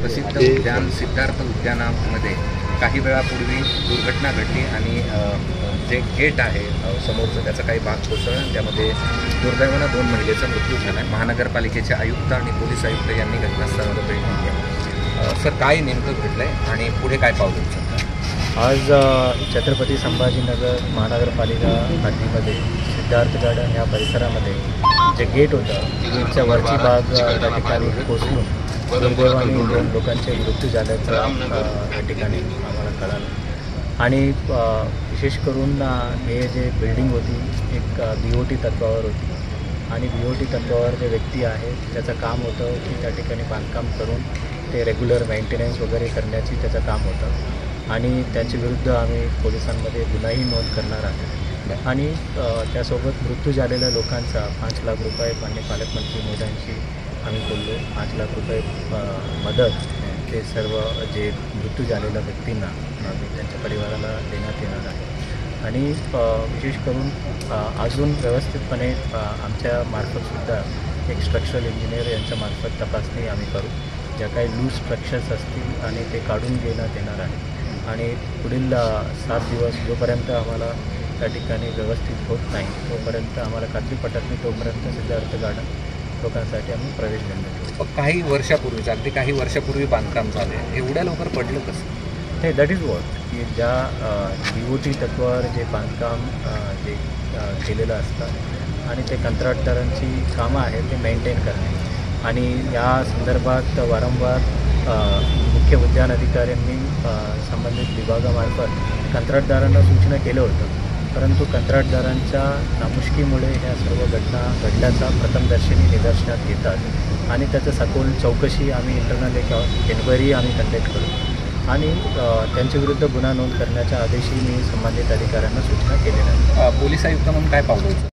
प्रसिद्ध उद्यान सिद्धार्थ उद्यानामध्ये काही वेळापूर्वी दुर्घटना घडली आणि जे गेट आहे समोरचं त्याचा काही भाग कोसळला, त्यामध्ये दुर्दैवानं 2 महिलेचा मृत्यू झाला आहे। महानगरपालिकेचे आयुक्त आणि पोलीस आयुक्त यांनी घटनास्थळावर भेट दिली आहे। सर, काय नेमकं घडलं आहे आणि पुढे काय पाऊल उचललं? आज छत्रपती संभाजीनगर महानगरपालिका हद्दीमध्ये सिद्धार्थ गार्डन या परिसरामध्ये जे गेट होतं, गेटच्या वरची भाग त्या ठिकाणी कोसळून दुर्दैवाने 2 लोकांचे मृत्यू झाल्याचं या ठिकाणी आम्हाला कळालं। आणि विशेष करून हे जे बिल्डिंग होती एक BOT तत्वावर होती आणि BOT तत्वावर जे व्यक्ती आहेत त्याचं काम होतं की त्या ठिकाणी बांधकाम करून ते रेग्युलर मेंटेनन्स वगैरे करण्याची त्याचं काम होतं आणि त्यांच्याविरुद्ध आम्ही पोलिसांमध्ये गुन्हाही नोंद करणार आहे। आणि त्यासोबत मृत्यू झालेल्या लोकांचा 5 लाख रुपये माननीय पालकमंत्री मोदयांशी आम्ही बोललो। 5 लाख रुपये मदत ते सर्व जे मृत्यू झालेल्या व्यक्तींना आम्ही त्यांच्या परिवाराला देण्यात येणार आहे। आणि विशेष करून अजून व्यवस्थितपणे आमच्या मार्फतसुद्धा एक स्ट्रक्चरल इंजिनियर यांच्यामार्फत तपासणी आम्ही करू। ज्या काही लूज स्ट्रक्चर्स असतील आणि ते काढून घेण्यात येणार आहे आणि पुढील 7 दिवस जोपर्यंत आम्हाला त्या ठिकाणी व्यवस्थित होत नाही तोपर्यंत आम्हाला खात्री पटत नाही तोपर्यंत सिद्धार्थ गार्डन लोकांसाठी आम्ही प्रवेश बंद ठेवू। काही वर्षापूर्वीच अगदी काही वर्षापूर्वी बांधकाम झाले, एवढ्या लवकर पडलं कसं? हे दॅट इज वॉट की ज्या BOT तत्वावर जे बांधकाम जे केलेलं असतं आणि ते कंत्राटदारांची कामं आहेत ते मेंटेन करणे आणि या संदर्भात वारंवार मुख्य उद्यान अधिकाऱ्यांनी संबंधित विभागामार्फत कंत्राटदारांना सूचना केलं होतं, परंतु कंत्राटदारांच्या नामुष्कीमुळे ह्या सर्व घटना घडल्याचा प्रथमदर्शनी निदर्शनात येतात आणि त्याचं सखोल चौकशी आम्ही इंटरनल एन्क्वायरी आम्ही कंडक्ट करू आणि त्यांच्याविरुद्ध गुन्हा नोंद करण्याच्या आदेशही मी संबंधित अधिकाऱ्यांना सूचना केलेल्या आहेत। पोलीस आयुक्त म्हणून काय पावलं?